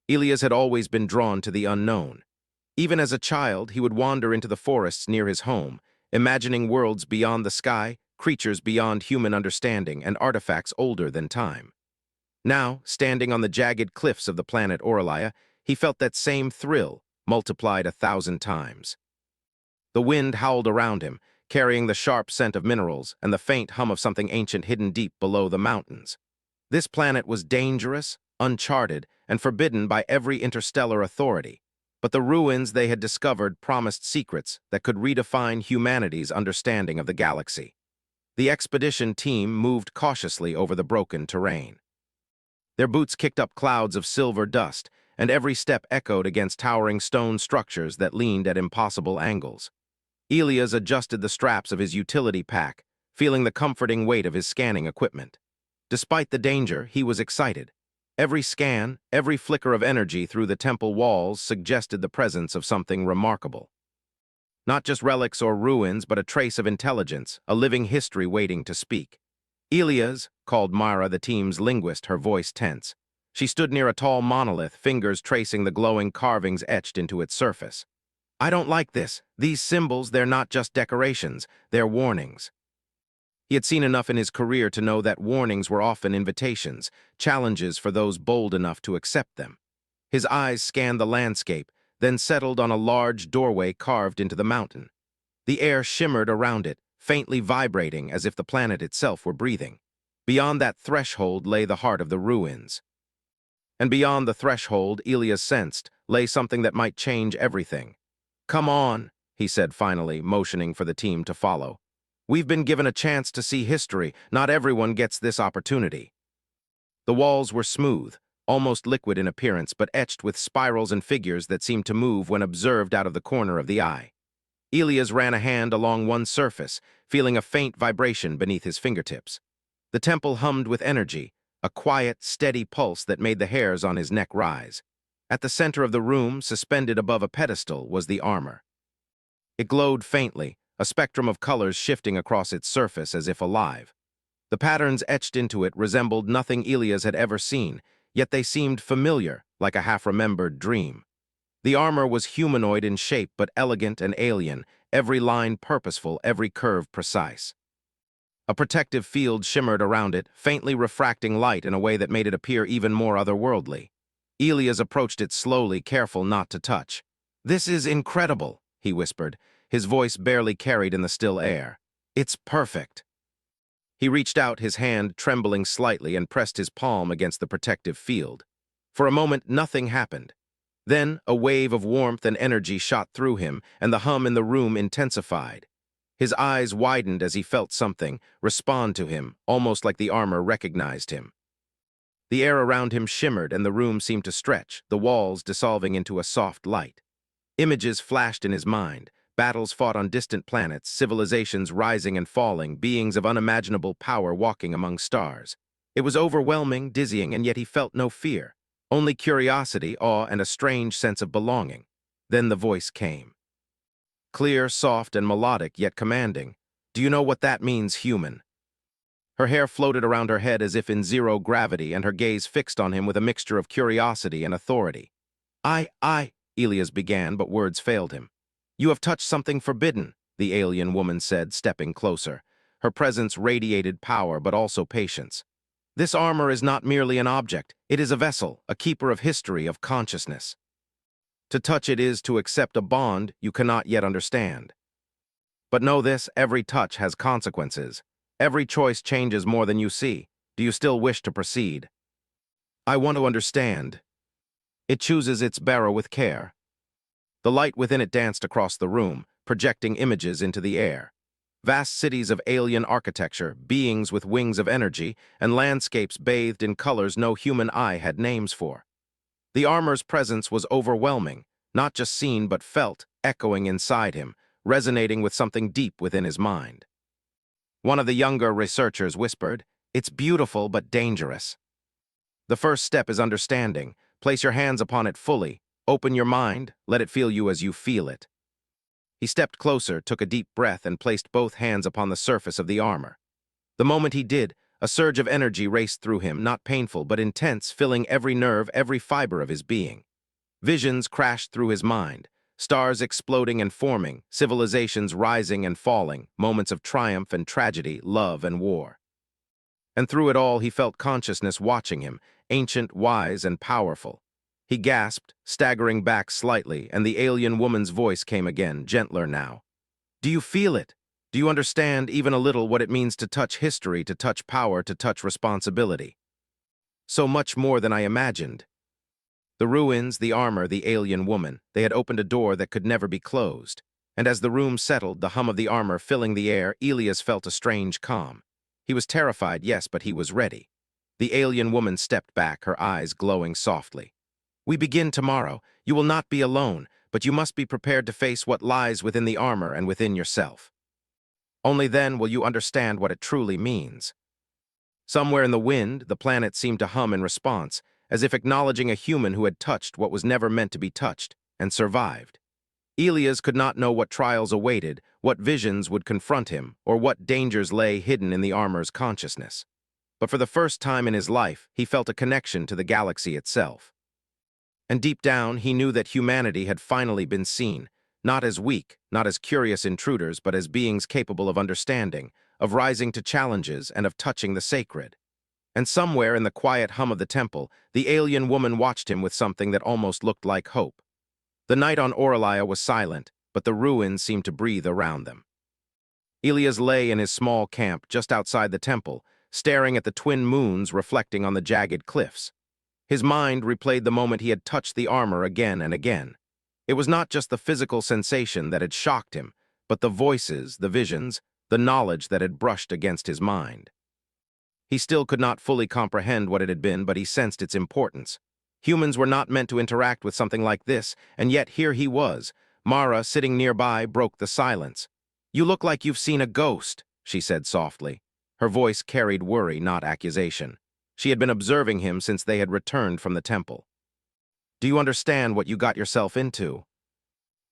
Elias had always been drawn to the unknown. Even as a child, he would wander into the forests near his home, imagining worlds beyond the sky, creatures beyond human understanding, and artifacts older than time. Now, standing on the jagged cliffs of the planet Aurelia, he felt that same thrill, multiplied 1,000 times. The wind howled around him, carrying the sharp scent of minerals and the faint hum of something ancient hidden deep below the mountains. This planet was dangerous, uncharted, and forbidden by every interstellar authority, but the ruins they had discovered promised secrets that could redefine humanity's understanding of the galaxy. The expedition team moved cautiously over the broken terrain. Their boots kicked up clouds of silver dust, and every step echoed against towering stone structures that leaned at impossible angles. Elias adjusted the straps of his utility pack, feeling the comforting weight of his scanning equipment. Despite the danger, he was excited. Every scan, every flicker of energy through the temple walls suggested the presence of something remarkable. Not just relics or ruins, but a trace of intelligence, a living history waiting to speak. Elias, called Mara, the team's linguist, her voice tense. She stood near a tall monolith, fingers tracing the glowing carvings etched into its surface. "I don't like this. These symbols, they're not just decorations, they're warnings." He had seen enough in his career to know that warnings were often invitations, challenges for those bold enough to accept them. His eyes scanned the landscape, then settled on a large doorway carved into the mountain. The air shimmered around it, faintly vibrating as if the planet itself were breathing. Beyond that threshold lay the heart of the ruins. And beyond the threshold, Elias sensed, lay something that might change everything. "Come on," he said finally, motioning for the team to follow. "We've been given a chance to see history. Not everyone gets this opportunity." The walls were smooth, almost liquid in appearance, but etched with spirals and figures that seemed to move when observed out of the corner of the eye. Elias ran a hand along one surface, feeling a faint vibration beneath his fingertips. The temple hummed with energy, a quiet, steady pulse that made the hairs on his neck rise. At the center of the room, suspended above a pedestal, was the armor. It glowed faintly, a spectrum of colors shifting across its surface as if alive. The patterns etched into it resembled nothing Elias had ever seen, yet they seemed familiar, like a half-remembered dream. The armor was humanoid in shape but elegant and alien, every line purposeful, every curve precise. A protective field shimmered around it, faintly refracting light in a way that made it appear even more otherworldly. Elias approached it slowly, careful not to touch. "This is incredible," he whispered, his voice barely carried in the still air. "It's perfect." He reached out, his hand trembling slightly, and pressed his palm against the protective field. For a moment, nothing happened. Then, a wave of warmth and energy shot through him, and the hum in the room intensified. His eyes widened as he felt something respond to him, almost like the armor recognized him. The air around him shimmered and the room seemed to stretch, the walls dissolving into a soft light. Images flashed in his mind, battles fought on distant planets, civilizations rising and falling, beings of unimaginable power walking among stars. It was overwhelming, dizzying, and yet he felt no fear, only curiosity, awe, and a strange sense of belonging. Then the voice came. Clear, soft, and melodic, yet commanding. "Do you know what that means, human?" Her hair floated around her head as if in zero gravity, and her gaze fixed on him with a mixture of curiosity and authority. I, Elias began, but words failed him. "You have touched something forbidden," the alien woman said, stepping closer. Her presence radiated power, but also patience. "This armor is not merely an object. It is a vessel, a keeper of history, of consciousness. To touch it is to accept a bond you cannot yet understand. But know this, every touch has consequences. Every choice changes more than you see. Do you still wish to proceed?" "I want to understand." "It chooses its bearer with care." The light within it danced across the room, projecting images into the air. Vast cities of alien architecture, beings with wings of energy, and landscapes bathed in colors no human eye had names for. The armor's presence was overwhelming, not just seen but felt, echoing inside him, resonating with something deep within his mind. One of the younger researchers whispered, "It's beautiful but dangerous." "The first step is understanding. Place your hands upon it fully. Open your mind, let it feel you as you feel it." He stepped closer, took a deep breath, and placed both hands upon the surface of the armor. The moment he did, A surge of energy raced through him, not painful but intense, filling every nerve, every fiber of his being. Visions crashed through his mind, stars exploding and forming, civilizations rising and falling, moments of triumph and tragedy, love and war. And through it all he felt consciousness watching him, ancient, wise, and powerful. He gasped, staggering back slightly, and the alien woman's voice came again, gentler now. Do you feel it? Do you understand even a little what it means to touch history, to touch power, to touch responsibility? So much more than I imagined. The ruins, the armor, the alien woman, they had opened a door that could never be closed. And as the room settled, the hum of the armor filling the air, Elias felt a strange calm. He was terrified, yes, but he was ready. The alien woman stepped back, her eyes glowing softly. We begin tomorrow. You will not be alone, but you must be prepared to face what lies within the armor and within yourself. Only then will you understand what it truly means. Somewhere in the wind, the planet seemed to hum in response, as if acknowledging a human who had touched what was never meant to be touched, and survived. Elias could not know what trials awaited, what visions would confront him, or what dangers lay hidden in the armor's consciousness. But for the first time in his life, he felt a connection to the galaxy itself. And deep down, he knew that humanity had finally been seen, not as weak, not as curious intruders, but as beings capable of understanding, of rising to challenges, and of touching the sacred. And somewhere in the quiet hum of the temple, the alien woman watched him with something that almost looked like hope. The night on Oralia was silent, but the ruins seemed to breathe around them. Elias lay in his small camp just outside the temple, staring at the twin moons reflecting on the jagged cliffs. His mind replayed the moment he had touched the armor again and again. It was not just the physical sensation that had shocked him, but the voices, the visions, the knowledge that had brushed against his mind. He still could not fully comprehend what it had been, but he sensed its importance. Humans were not meant to interact with something like this, and yet here he was. Mara, sitting nearby, broke the silence. You look like you've seen a ghost, she said softly. Her voice carried worry, not accusation. She had been observing him since they had returned from the temple. Do you understand what you got yourself into?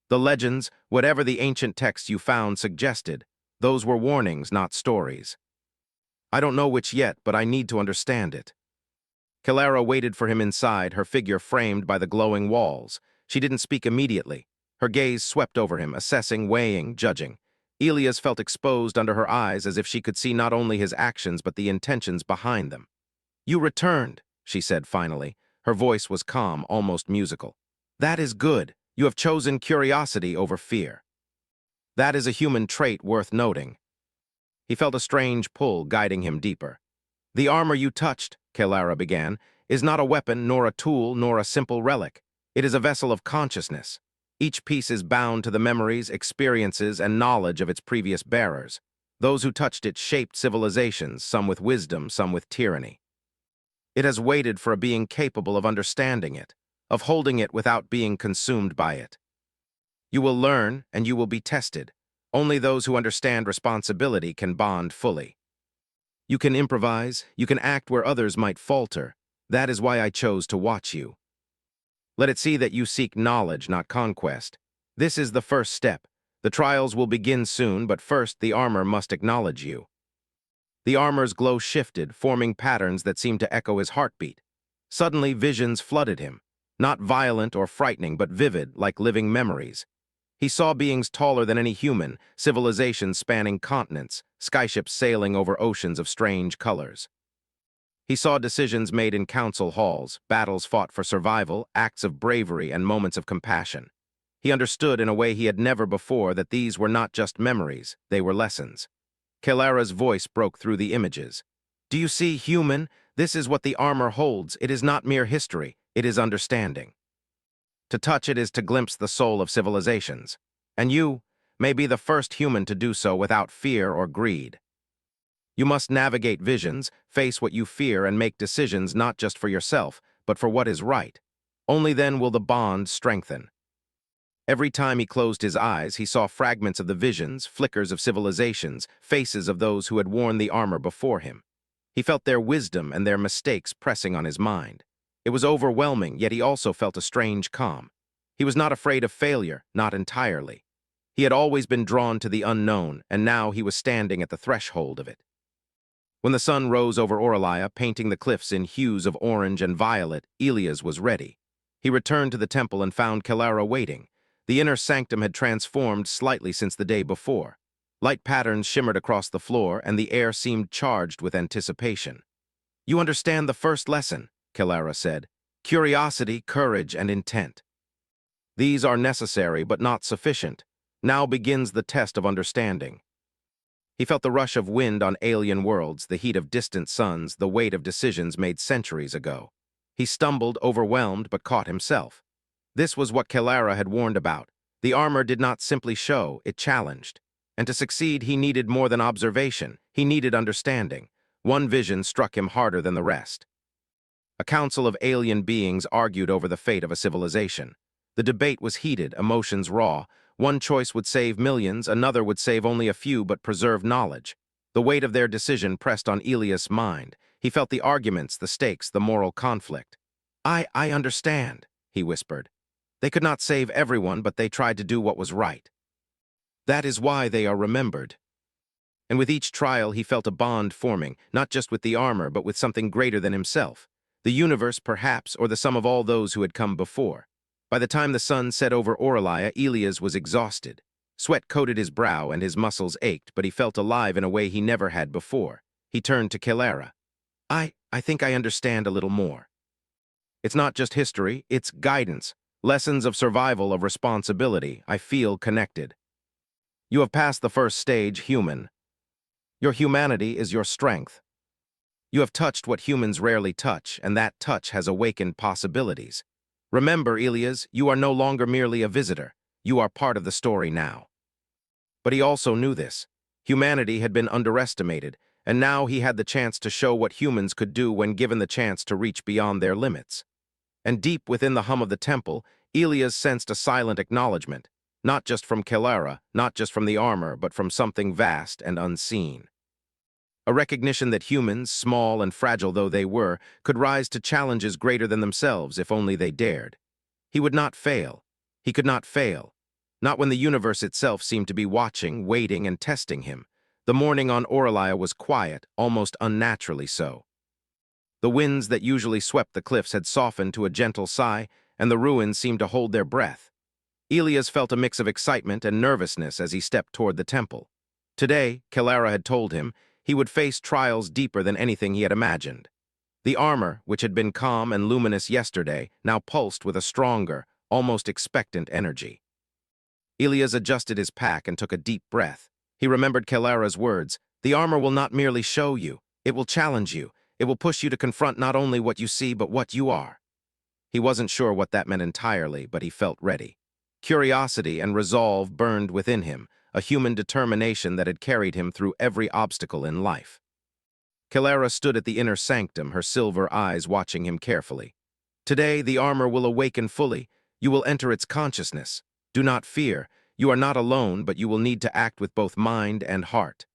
The legends, whatever the ancient texts you found suggested, those were warnings, not stories. I don't know which yet, but I need to understand it. Kalara waited for him inside, her figure framed by the glowing walls. She didn't speak immediately. Her gaze swept over him, assessing, weighing, judging. Elias felt exposed under her eyes as if she could see not only his actions but the intentions behind them. You returned, she said finally. Her voice was calm, almost musical. That is good. You have chosen curiosity over fear. That is a human trait worth noting. He felt a strange pull guiding him deeper. The armor you touched, Kalara began, is not a weapon, nor a tool, nor a simple relic. It is a vessel of consciousness. Each piece is bound to the memories, experiences, and knowledge of its previous bearers. Those who touched it shaped civilizations, some with wisdom, some with tyranny. It has waited for a being capable of understanding it, of holding it without being consumed by it. You will learn, and you will be tested. Only those who understand responsibility can bond fully. You can improvise, you can act where others might falter. That is why I chose to watch you. Let it see that you seek knowledge, not conquest. This is the first step. The trials will begin soon, but first the armor must acknowledge you. The armor's glow shifted, forming patterns that seemed to echo his heartbeat. Suddenly, visions flooded him. Not violent or frightening, but vivid, like living memories. He saw beings taller than any human, civilizations spanning continents, skyships sailing over oceans of strange colors. He saw decisions made in council halls, battles fought for survival, acts of bravery, and moments of compassion. He understood in a way he had never before that these were not just memories, they were lessons. Kalara's voice broke through the images. Do you see, human? This is what the armor holds. It is not mere history, it is understanding. To touch it is to glimpse the soul of civilizations. And you may be the first human to do so without fear or greed. You must navigate visions, face what you fear, and make decisions not just for yourself, but for what is right. Only then will the bond strengthen. Every time he closed his eyes, he saw fragments of the visions, flickers of civilizations, faces of those who had worn the armor before him. He felt their wisdom and their mistakes pressing on his mind. It was overwhelming, yet he also felt a strange calm. He was not afraid of failure, not entirely. He had always been drawn to the unknown, and now he was standing at the threshold of it. When the sun rose over Oralia, painting the cliffs in hues of orange and violet, Elias was ready. He returned to the temple and found Kelara waiting. The inner sanctum had transformed slightly since the day before. Light patterns shimmered across the floor, and the air seemed charged with anticipation. "You understand the first lesson," Kelara said. "Curiosity, courage, and intent. These are necessary but not sufficient. Now begins the test of understanding." He felt the rush of wind on alien worlds, the heat of distant suns, the weight of decisions made centuries ago. He stumbled, overwhelmed, but caught himself. This was what Kelara had warned about. The armor did not simply show, it challenged. And to succeed, he needed more than observation. He needed understanding. One vision struck him harder than the rest. A council of alien beings argued over the fate of a civilization. The debate was heated, emotions raw. One choice would save millions, another would save only a few but preserve knowledge. The weight of their decision pressed on Elias' mind. He felt the arguments, the stakes, the moral conflict. I understand," he whispered. "They could not save everyone, but they tried to do what was right. That is why they are remembered." And with each trial, he felt a bond forming, not just with the armor, but with something greater than himself. The universe, perhaps, or the sum of all those who had come before. By the time the sun set over Oralia, Elias was exhausted. Sweat coated his brow and his muscles ached, but he felt alive in a way he never had before. He turned to Kelara. I think I understand a little more. It's not just history, it's guidance. Lessons of survival, of responsibility. I feel connected. You have passed the first stage, human. Your humanity is your strength. You have touched what humans rarely touch, and that touch has awakened possibilities. Remember, Elias, you are no longer merely a visitor. You are part of the story now. But he also knew this. Humanity had been underestimated, and now he had the chance to show what humans could do when given the chance to reach beyond their limits. And deep within the hum of the temple, Elias sensed a silent acknowledgement, not just from Kelara, not just from the armor, but from something vast and unseen. A recognition that humans, small and fragile though they were, could rise to challenges greater than themselves if only they dared. He would not fail. He could not fail. Not when the universe itself seemed to be watching, waiting, and testing him. The morning on Oralia was quiet, almost unnaturally so. The winds that usually swept the cliffs had softened to a gentle sigh, and the ruins seemed to hold their breath. Elias felt a mix of excitement and nervousness as he stepped toward the temple. Today, Kelara had told him, he would face trials deeper than anything he had imagined. The armor, which had been calm and luminous yesterday, now pulsed with a stronger, almost expectant energy. Elias adjusted his pack and took a deep breath. He remembered Kelara's words, "The armor will not merely show you, it will challenge you. It will push you to confront not only what you see, but what you are." He wasn't sure what that meant entirely, but he felt ready. Curiosity and resolve burned within him, a human determination that had carried him through every obstacle in life. Kelara stood at the inner sanctum, her silver eyes watching him carefully. "Today, the armor will awaken fully. You will enter its consciousness. Do not fear. You are not alone, but you will need to act with both mind and heart."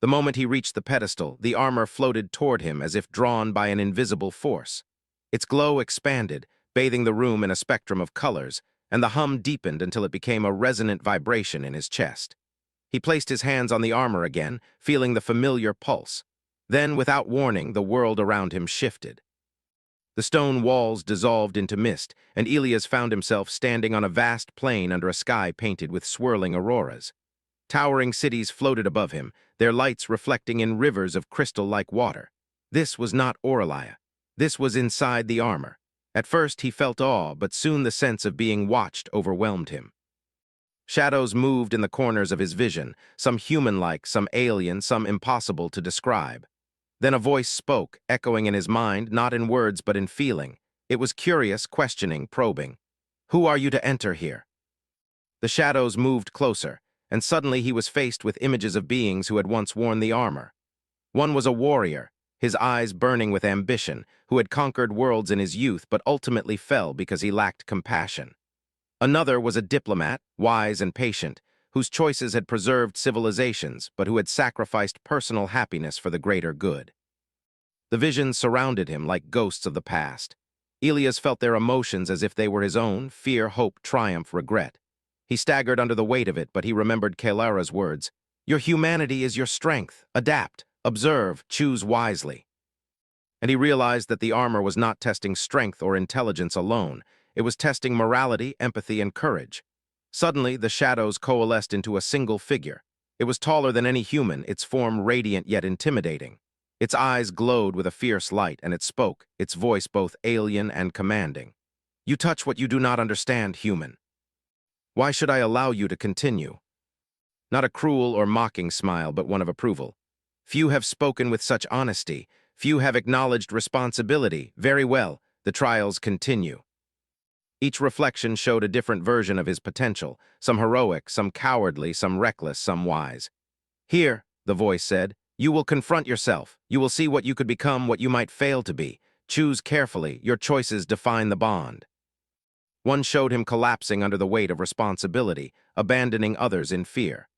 The moment he reached the pedestal, the armor floated toward him as if drawn by an invisible force. Its glow expanded, bathing the room in a spectrum of colors, and the hum deepened until it became a resonant vibration in his chest. He placed his hands on the armor again, feeling the familiar pulse. Then, without warning, the world around him shifted. The stone walls dissolved into mist, and Elias found himself standing on a vast plain under a sky painted with swirling auroras. Towering cities floated above him, their lights reflecting in rivers of crystal-like water. This was not Oralia. This was inside the armor. At first he felt awe, but soon the sense of being watched overwhelmed him. Shadows moved in the corners of his vision, some human-like, some alien, some impossible to describe. Then a voice spoke, echoing in his mind, not in words but in feeling. It was curious, questioning, probing. "Who are you to enter here?" The shadows moved closer, and suddenly he was faced with images of beings who had once worn the armor. One was a warrior, his eyes burning with ambition, who had conquered worlds in his youth but ultimately fell because he lacked compassion. Another was a diplomat, wise and patient, whose choices had preserved civilizations but who had sacrificed personal happiness for the greater good. The visions surrounded him like ghosts of the past. Elias felt their emotions as if they were his own, fear, hope, triumph, regret. He staggered under the weight of it, but he remembered Kelara's words, "Your humanity is your strength. Adapt. Observe, choose wisely. And he realized that the armor was not testing strength or intelligence alone. It was testing morality, empathy, and courage. Suddenly, the shadows coalesced into a single figure. It was taller than any human, its form radiant yet intimidating. Its eyes glowed with a fierce light, and it spoke, its voice both alien and commanding. You touch what you do not understand, human. Why should I allow you to continue? Not a cruel or mocking smile, but one of approval. Few have spoken with such honesty. Few have acknowledged responsibility. Very well, the trials continue. Each reflection showed a different version of his potential, some heroic, some cowardly, some reckless, some wise. Here, the voice said, you will confront yourself. You will see what you could become, what you might fail to be. Choose carefully. Your choices define the bond. One showed him collapsing under the weight of responsibility, abandoning others in fear.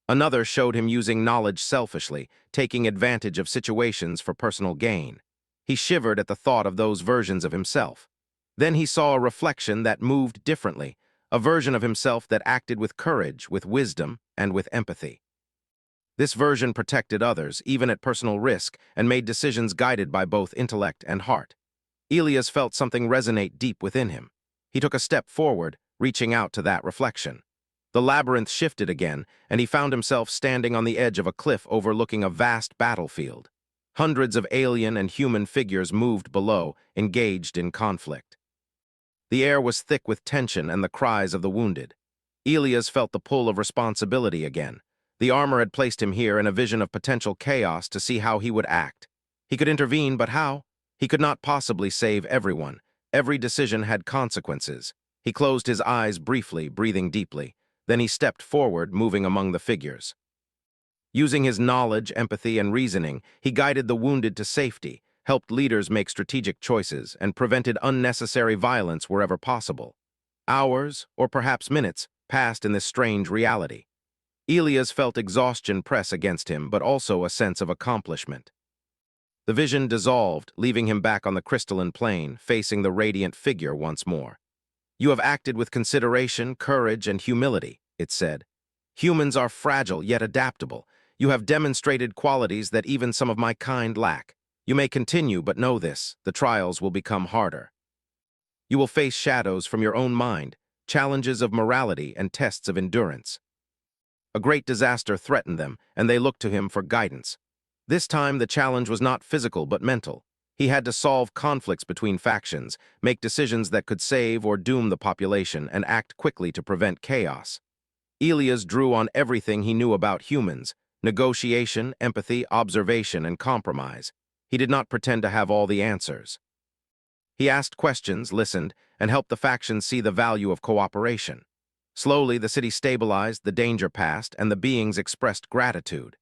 Another showed him using knowledge selfishly, taking advantage of situations for personal gain. He shivered at the thought of those versions of himself. Then he saw a reflection that moved differently, a version of himself that acted with courage, with wisdom, and with empathy. This version protected others, even at personal risk, and made decisions guided by both intellect and heart. Elias felt something resonate deep within him. He took a step forward, reaching out to that reflection. The labyrinth shifted again, and he found himself standing on the edge of a cliff overlooking a vast battlefield. Hundreds of alien and human figures moved below, engaged in conflict. The air was thick with tension and the cries of the wounded. Elias felt the pull of responsibility again. The armor had placed him here in a vision of potential chaos to see how he would act. He could intervene, but how? He could not possibly save everyone. Every decision had consequences. He closed his eyes briefly, breathing deeply. Then he stepped forward, moving among the figures. Using his knowledge, empathy, and reasoning, he guided the wounded to safety, helped leaders make strategic choices, and prevented unnecessary violence wherever possible. Hours, or perhaps minutes, passed in this strange reality. Elias felt exhaustion press against him, but also a sense of accomplishment. The vision dissolved, leaving him back on the crystalline plane, facing the radiant figure once more. You have acted with consideration, courage, and humility, it said. Humans are fragile yet adaptable. You have demonstrated qualities that even some of my kind lack. You may continue, but know this, the trials will become harder. You will face shadows from your own mind, challenges of morality, and tests of endurance. A great disaster threatened them, and they looked to him for guidance. This time, the challenge was not physical but mental. He had to solve conflicts between factions, make decisions that could save or doom the population, and act quickly to prevent chaos. Elias drew on everything he knew about humans: negotiation, empathy, observation, and compromise. He did not pretend to have all the answers. He asked questions, listened, and helped the factions see the value of cooperation. Slowly, the city stabilized, the danger passed, and the beings expressed gratitude.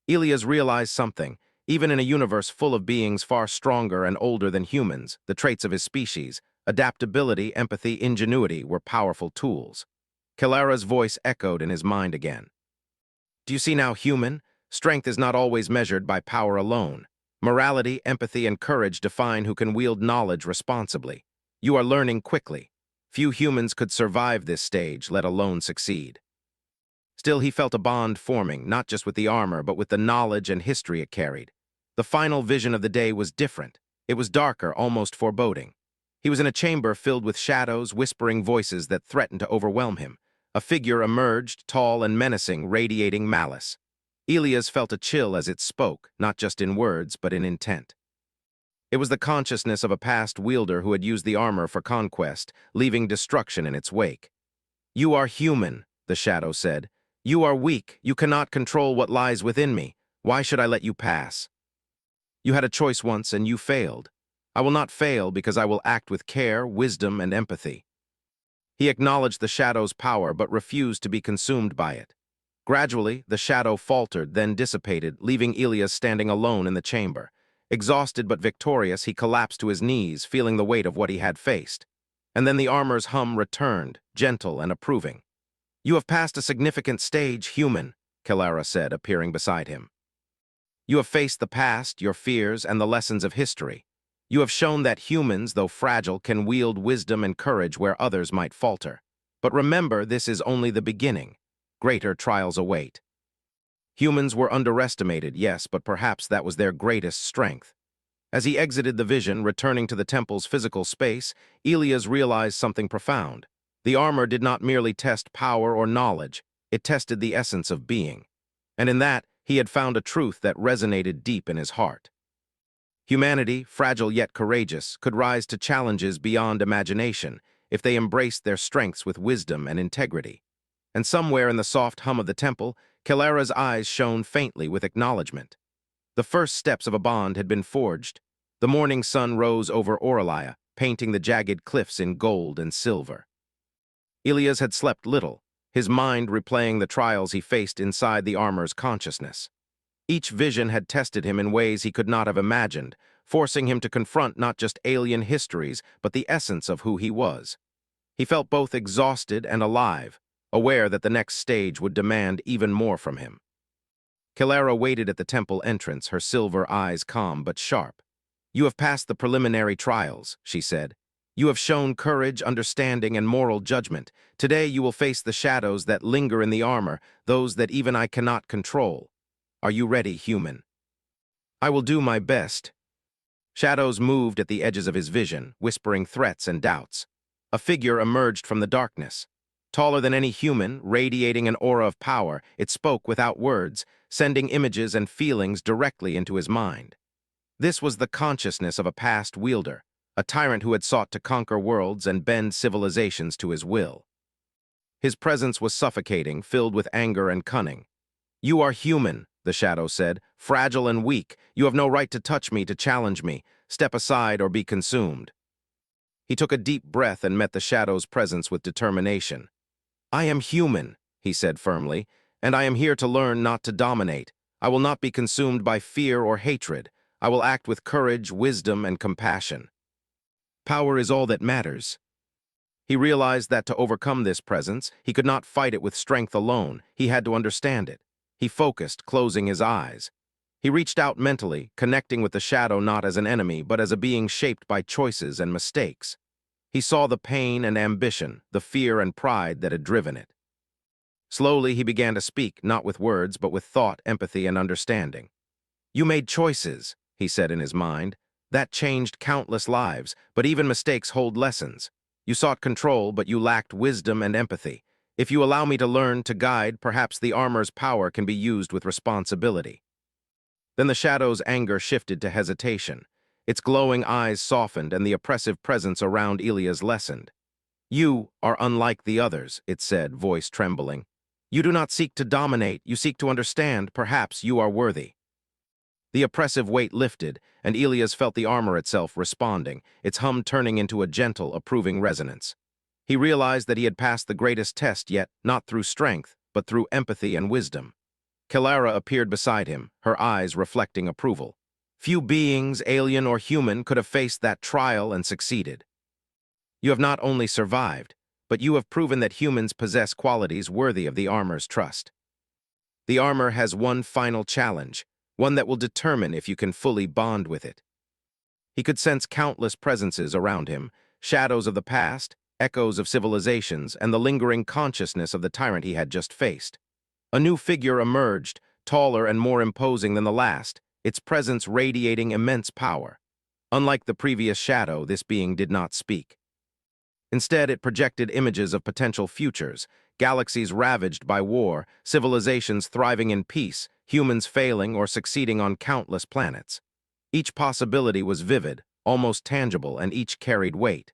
Elias realized something. Even in a universe full of beings far stronger and older than humans, the traits of his species, adaptability, empathy, ingenuity, were powerful tools. Kalara's voice echoed in his mind again. Do you see now, human? Strength is not always measured by power alone. Morality, empathy, and courage define who can wield knowledge responsibly. You are learning quickly. Few humans could survive this stage, let alone succeed. Still, he felt a bond forming, not just with the armor, but with the knowledge and history it carried. The final vision of the day was different. It was darker, almost foreboding. He was in a chamber filled with shadows, whispering voices that threatened to overwhelm him. A figure emerged, tall and menacing, radiating malice. Elias felt a chill as it spoke, not just in words, but in intent. It was the consciousness of a past wielder who had used the armor for conquest, leaving destruction in its wake. You are human, the shadow said. You are weak. You cannot control what lies within me. Why should I let you pass? You had a choice once, and you failed. I will not fail because I will act with care, wisdom, and empathy. He acknowledged the shadow's power, but refused to be consumed by it. Gradually, the shadow faltered, then dissipated, leaving Elias standing alone in the chamber. Exhausted but victorious, he collapsed to his knees, feeling the weight of what he had faced. And then the armor's hum returned, gentle and approving. You have passed a significant stage, human, Kalara said, appearing beside him. You have faced the past, your fears, and the lessons of history. You have shown that humans, though fragile, can wield wisdom and courage where others might falter. But remember, this is only the beginning. Greater trials await. Humans were underestimated, yes, but perhaps that was their greatest strength. As he exited the vision, returning to the temple's physical space, Elias realized something profound. The armor did not merely test power or knowledge, it tested the essence of being. And in that, he had found a truth that resonated deep in his heart. Humanity, fragile yet courageous, could rise to challenges beyond imagination if they embraced their strengths with wisdom and integrity. And somewhere in the soft hum of the temple, Kalera's eyes shone faintly with acknowledgement. The first steps of a bond had been forged. The morning sun rose over Oralia, painting the jagged cliffs in gold and silver. Elias had slept little, his mind replaying the trials he faced inside the armor's consciousness. Each vision had tested him in ways he could not have imagined, forcing him to confront not just alien histories, but the essence of who he was. He felt both exhausted and alive, aware that the next stage would demand even more from him. Kalera waited at the temple entrance, her silver eyes calm but sharp. "You have passed the preliminary trials," she said. "You have shown courage, understanding, and moral judgment. Today you will face the shadows that linger in the armor, those that even I cannot control. Are you ready, human?" "I will do my best." Shadows moved at the edges of his vision, whispering threats and doubts. A figure emerged from the darkness. Taller than any human, radiating an aura of power, it spoke without words, sending images and feelings directly into his mind. This was the consciousness of a past wielder, a tyrant who had sought to conquer worlds and bend civilizations to his will. His presence was suffocating, filled with anger and cunning. "You are human," the shadow said, "fragile and weak. You have no right to touch me, to challenge me. Step aside or be consumed." He took a deep breath and met the shadow's presence with determination. "I am human," he said firmly, "and I am here to learn, not to dominate. I will not be consumed by fear or hatred. I will act with courage, wisdom, and compassion. Power is all that matters." He realized that to overcome this presence, he could not fight it with strength alone. He had to understand it. He focused, closing his eyes. He reached out mentally, connecting with the shadow not as an enemy, but as a being shaped by choices and mistakes. He saw the pain and ambition, the fear and pride that had driven it. Slowly, he began to speak, not with words, but with thought, empathy, and understanding. "You made choices," he said in his mind. "That changed countless lives, but even mistakes hold lessons. You sought control, but you lacked wisdom and empathy. If you allow me to learn, to guide, perhaps the armor's power can be used with responsibility." Then the shadow's anger shifted to hesitation. Its glowing eyes softened, and the oppressive presence around Elias lessened. "You are unlike the others," it said, voice trembling. "You do not seek to dominate, you seek to understand. Perhaps you are worthy." The oppressive weight lifted, and Elias felt the armor itself responding, its hum turning into a gentle, approving resonance. He realized that he had passed the greatest test yet, not through strength, but through empathy and wisdom. Kalera appeared beside him, her eyes reflecting approval. Few beings, alien or human, could have faced that trial and succeeded. "You have not only survived, but you have proven that humans possess qualities worthy of the armor's trust. The armor has one final challenge, one that will determine if you can fully bond with it." He could sense countless presences around him, shadows of the past, echoes of civilizations, and the lingering consciousness of the tyrant he had just faced. A new figure emerged, taller and more imposing than the last, its presence radiating immense power. Unlike the previous shadow, this being did not speak. Instead, it projected images of potential futures, galaxies ravaged by war, civilizations thriving in peace, humans failing or succeeding on countless planets. Each possibility was vivid, almost tangible, and each carried weight.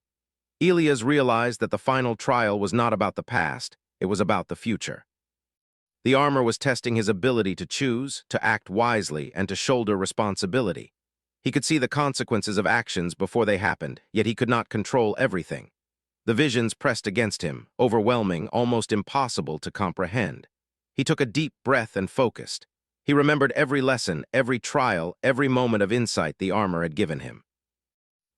Elias realized that the final trial was not about the past, it was about the future. The armor was testing his ability to choose, to act wisely, and to shoulder responsibility. He could see the consequences of actions before they happened, yet he could not control everything. The visions pressed against him, overwhelming, almost impossible to comprehend. He took a deep breath and focused. He remembered every lesson, every trial, every moment of insight the armor had given him.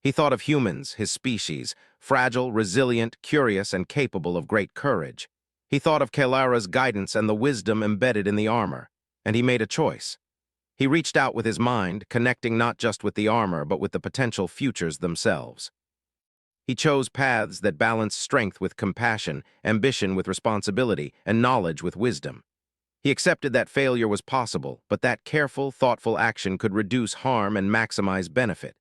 He thought of humans, his species, fragile, resilient, curious, and capable of great courage. He thought of Kalera's guidance and the wisdom embedded in the armor, and he made a choice. He reached out with his mind, connecting not just with the armor, but with the potential futures themselves. He chose paths that balanced strength with compassion, ambition with responsibility, and knowledge with wisdom. He accepted that failure was possible, but that careful, thoughtful action could reduce harm and maximize benefit.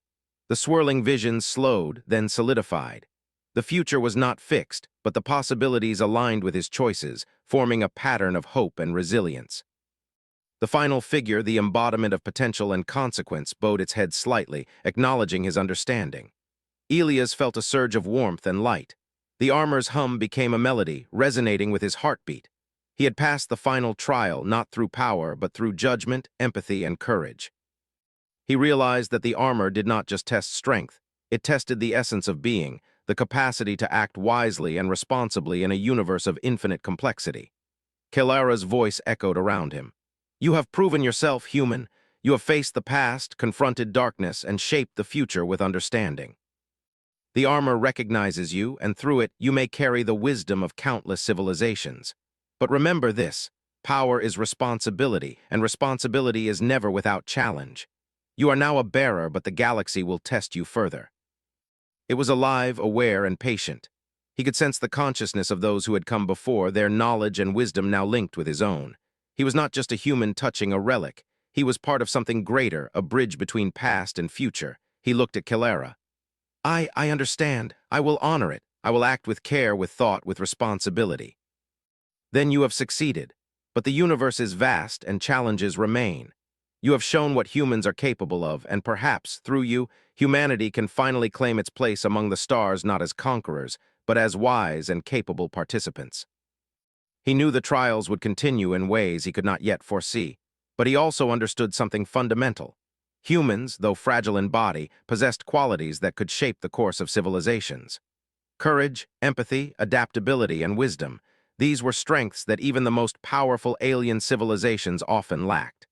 The swirling visions slowed, then solidified. The future was not fixed, but the possibilities aligned with his choices, forming a pattern of hope and resilience. The final figure, the embodiment of potential and consequence, bowed its head slightly, acknowledging his understanding. Elias felt a surge of warmth and light. The armor's hum became a melody, resonating with his heartbeat. He had passed the final trial, not through power, but through judgment, empathy, and courage. He realized that the armor did not just test strength, it tested the essence of being, the capacity to act wisely and responsibly in a universe of infinite complexity. Kelara's voice echoed around him. You have proven yourself human. You have faced the past, confronted darkness, and shaped the future with understanding. The armor recognizes you, and through it, you may carry the wisdom of countless civilizations. But remember this, power is responsibility, and responsibility is never without challenge. You are now a bearer, but the galaxy will test you further. It was alive, aware, and patient. He could sense the consciousness of those who had come before, their knowledge and wisdom now linked with his own. He was not just a human touching a relic. He was part of something greater, a bridge between past and future. He looked at Kelara. I understand. I will honor it. I will act with care, with thought, with responsibility. Then you have succeeded. But the universe is vast and challenges remain. You have shown what humans are capable of, and perhaps, through you, humanity can finally claim its place among the stars not as conquerors, but as wise and capable participants. He knew the trials would continue in ways he could not yet foresee, but he also understood something fundamental. Humans, though fragile in body, possessed qualities that could shape the course of civilizations. Courage, empathy, adaptability, and wisdom, these were strengths that even the most powerful alien civilizations often lacked.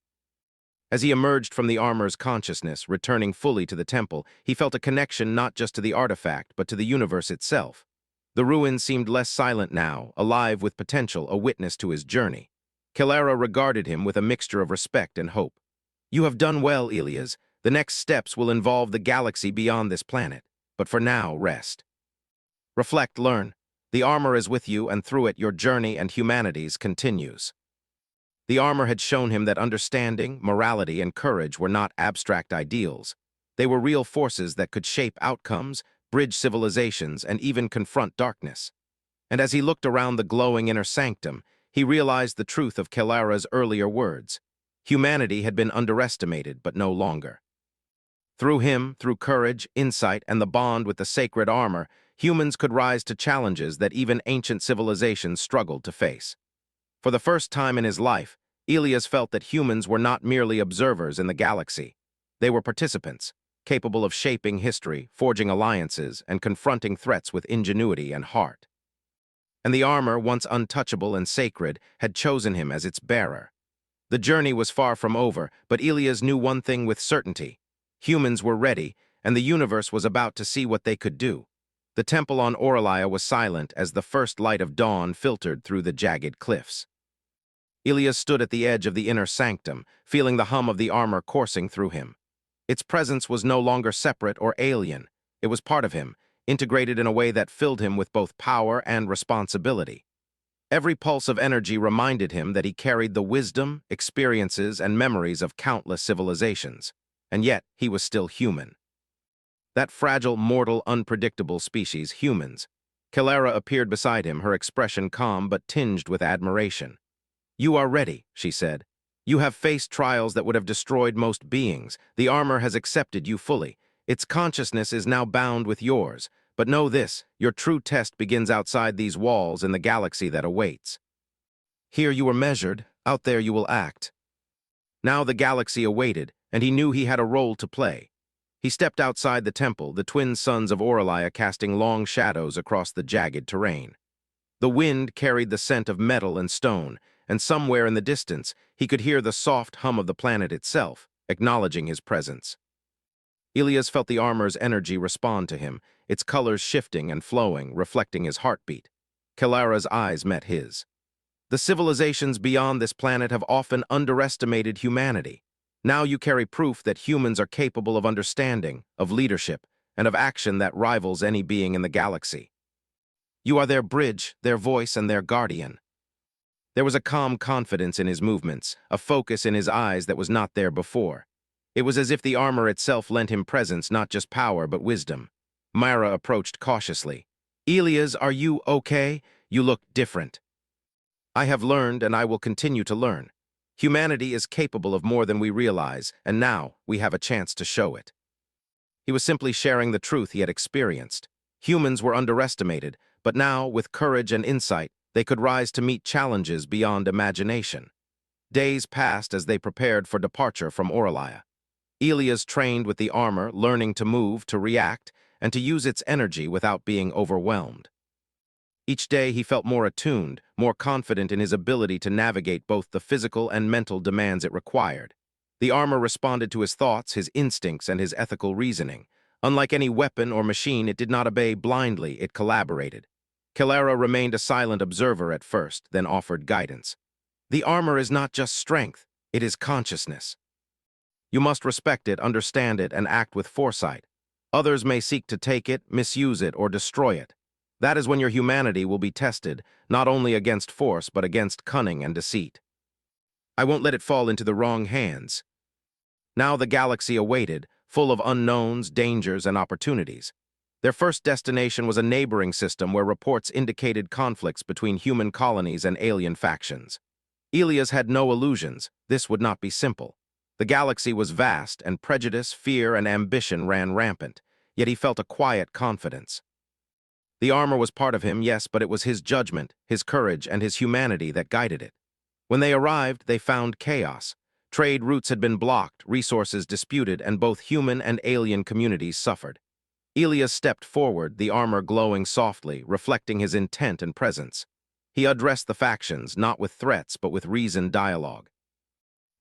As he emerged from the armor's consciousness, returning fully to the temple, he felt a connection not just to the artifact, but to the universe itself. The ruin seemed less silent now, alive with potential, a witness to his journey. Kelara regarded him with a mixture of respect and hope. You have done well, Elias. The next steps will involve the galaxy beyond this planet. But for now, rest. Reflect, learn. The armor is with you, and through it your journey and humanity's continues. The armor had shown him that understanding, morality, and courage were not abstract ideals. They were real forces that could shape outcomes, bridge civilizations, and even confront darkness. And as he looked around the glowing inner sanctum, he realized the truth of Kelara's earlier words. Humanity had been underestimated, but no longer. Through him, through courage, insight, and the bond with the sacred armor, humans could rise to challenges that even ancient civilizations struggled to face. For the first time in his life, Elias felt that humans were not merely observers in the galaxy. They were participants, capable of shaping history, forging alliances, and confronting threats with ingenuity and heart. And the armor, once untouchable and sacred, had chosen him as its bearer. The journey was far from over, but Elias knew one thing with certainty. Humans were ready, and the universe was about to see what they could do. The temple on Orlaia was silent as the first light of dawn filtered through the jagged cliffs. Elias stood at the edge of the inner sanctum, feeling the hum of the armor coursing through him. Its presence was no longer separate or alien. It was part of him, integrated in a way that filled him with both power and responsibility. Every pulse of energy reminded him that he carried the wisdom, experiences, and memories of countless civilizations. And yet, he was still human. That fragile, mortal, unpredictable species, humans. Kelara appeared beside him, her expression calm but tinged with admiration. You are ready, she said. You have faced trials that would have destroyed most beings. The armor has accepted you fully. Its consciousness is now bound with yours. But know this, your true test begins outside these walls in the galaxy that awaits. Here you were measured, out there you will act. Now the galaxy awaited, and he knew he had a role to play. He stepped outside the temple, the twin suns of Orlaia casting long shadows across the jagged terrain. The wind carried the scent of metal and stone, and somewhere in the distance he could hear the soft hum of the planet itself, acknowledging his presence. Elias felt the armor's energy respond to him, its colors shifting and flowing, reflecting his heartbeat. Kelara's eyes met his. The civilizations beyond this planet have often underestimated humanity. Now you carry proof that humans are capable of understanding, of leadership, and of action that rivals any being in the galaxy. You are their bridge, their voice, and their guardian. There was a calm confidence in his movements, a focus in his eyes that was not there before. It was as if the armor itself lent him presence, not just power, but wisdom. Myra approached cautiously. "Elias, are you okay? You look different." "I have learned, and I will continue to learn. Humanity is capable of more than we realize, and now we have a chance to show it." He was simply sharing the truth he had experienced. Humans were underestimated, but now, with courage and insight, they could rise to meet challenges beyond imagination. Days passed as they prepared for departure from Orlaia. Elias trained with the armor, learning to move, to react, and to use its energy without being overwhelmed. Each day he felt more attuned, more confident in his ability to navigate both the physical and mental demands it required. The armor responded to his thoughts, his instincts, and his ethical reasoning. Unlike any weapon or machine, it did not obey blindly, it collaborated. Kilara remained a silent observer at first, then offered guidance. "The armor is not just strength, it is consciousness. You must respect it, understand it, and act with foresight. Others may seek to take it, misuse it, or destroy it. That is when your humanity will be tested, not only against force, but against cunning and deceit. I won't let it fall into the wrong hands." Now the galaxy awaited, full of unknowns, dangers, and opportunities. Their first destination was a neighboring system where reports indicated conflicts between human colonies and alien factions. Elias had no illusions. This would not be simple. The galaxy was vast, and prejudice, fear, and ambition ran rampant, yet he felt a quiet confidence. The armor was part of him, yes, but it was his judgment, his courage, and his humanity that guided it. When they arrived, they found chaos. Trade routes had been blocked, resources disputed, and both human and alien communities suffered. Elias stepped forward, the armor glowing softly, reflecting his intent and presence. He addressed the factions, not with threats, but with reasoned dialogue.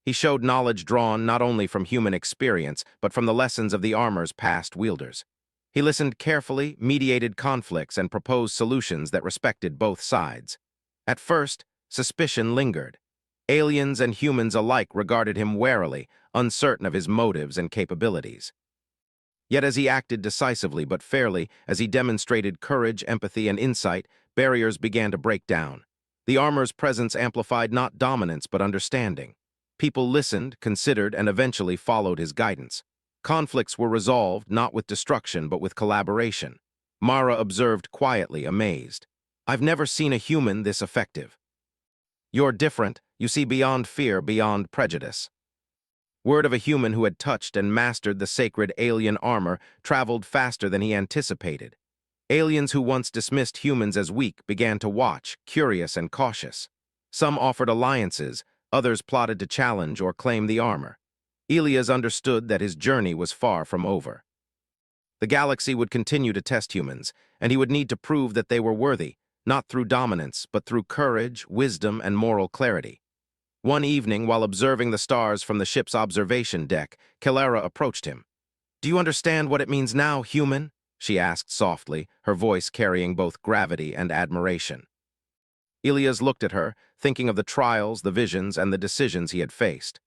He showed knowledge drawn not only from human experience, but from the lessons of the armor's past wielders. He listened carefully, mediated conflicts, and proposed solutions that respected both sides. At first, suspicion lingered. Aliens and humans alike regarded him warily, uncertain of his motives and capabilities. Yet as he acted decisively but fairly, as he demonstrated courage, empathy, and insight, barriers began to break down. The armor's presence amplified not dominance but understanding. People listened, considered, and eventually followed his guidance. Conflicts were resolved not with destruction but with collaboration. Mara observed quietly, amazed. "I've never seen a human this effective. You're different, you see beyond fear, beyond prejudice." Word of a human who had touched and mastered the sacred alien armor traveled faster than he anticipated. Aliens who once dismissed humans as weak began to watch, curious and cautious. Some offered alliances, others plotted to challenge or claim the armor. Elias understood that his journey was far from over. The galaxy would continue to test humans, and he would need to prove that they were worthy, not through dominance, but through courage, wisdom, and moral clarity. One evening, while observing the stars from the ship's observation deck, Kilara approached him. "Do you understand what it means now, human?" she asked softly, her voice carrying both gravity and admiration. Elias looked at her, thinking of the trials, the visions, and the decisions he had faced.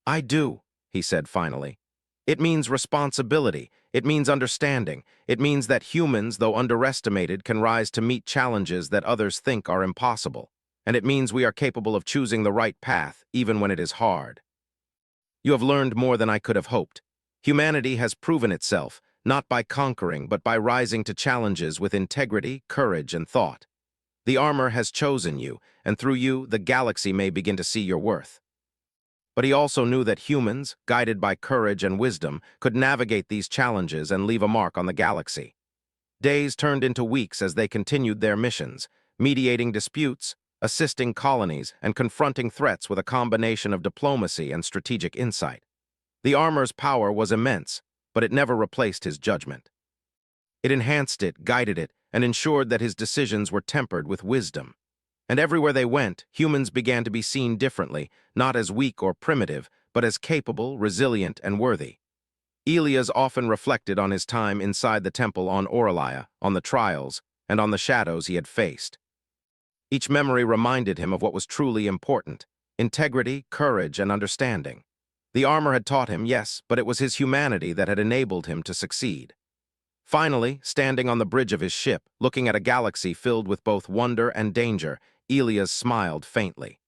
"I do," he said finally. "It means responsibility. It means understanding. It means that humans, though underestimated, can rise to meet challenges that others think are impossible. And it means we are capable of choosing the right path, even when it is hard. You have learned more than I could have hoped. Humanity has proven itself, not by conquering, but by rising to challenges with integrity, courage, and thought. The armor has chosen you, and through you, the galaxy may begin to see your worth." But he also knew that humans, guided by courage and wisdom, could navigate these challenges and leave a mark on the galaxy. Days turned into weeks as they continued their missions, mediating disputes, assisting colonies, and confronting threats with a combination of diplomacy and strategic insight. The armor's power was immense, but it never replaced his judgment. It enhanced it, guided it, and ensured that his decisions were tempered with wisdom. And everywhere they went, humans began to be seen differently, not as weak or primitive, but as capable, resilient, and worthy. Elias often reflected on his time inside the temple on Orlaia, on the trials, and on the shadows he had faced. Each memory reminded him of what was truly important: integrity, courage, and understanding. The armor had taught him, yes, but it was his humanity that had enabled him to succeed. Finally, standing on the bridge of his ship, looking at a galaxy filled with both wonder and danger, Elias smiled faintly.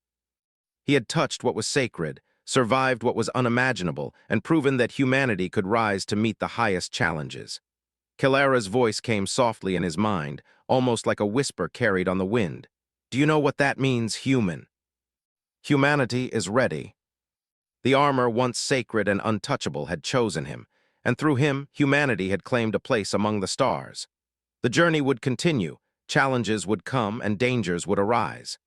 He had touched what was sacred, survived what was unimaginable, and proven that humanity could rise to meet the highest challenges. Kalara's voice came softly in his mind, almost like a whisper carried on the wind. Do you know what that means, human? Humanity is ready. The armor once sacred and untouchable had chosen him, and through him, humanity had claimed a place among the stars. The journey would continue, challenges would come, and dangers would arise.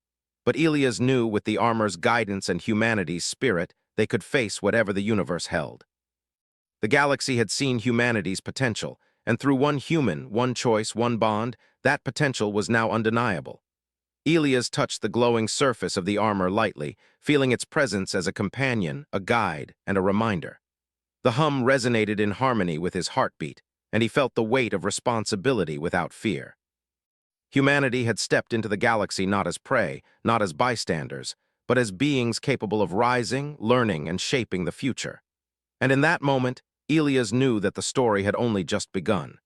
But Elias knew with the armor's guidance and humanity's spirit, they could face whatever the universe held. The galaxy had seen humanity's potential, and through one human, one choice, one bond, that potential was now undeniable. Elias touched the glowing surface of the armor lightly, feeling its presence as a companion, a guide, and a reminder. The hum resonated in harmony with his heartbeat, and he felt the weight of responsibility without fear. Humanity had stepped into the galaxy not as prey, not as bystanders, but as beings capable of rising, learning, and shaping the future. And in that moment, Elias knew that the story had only just begun.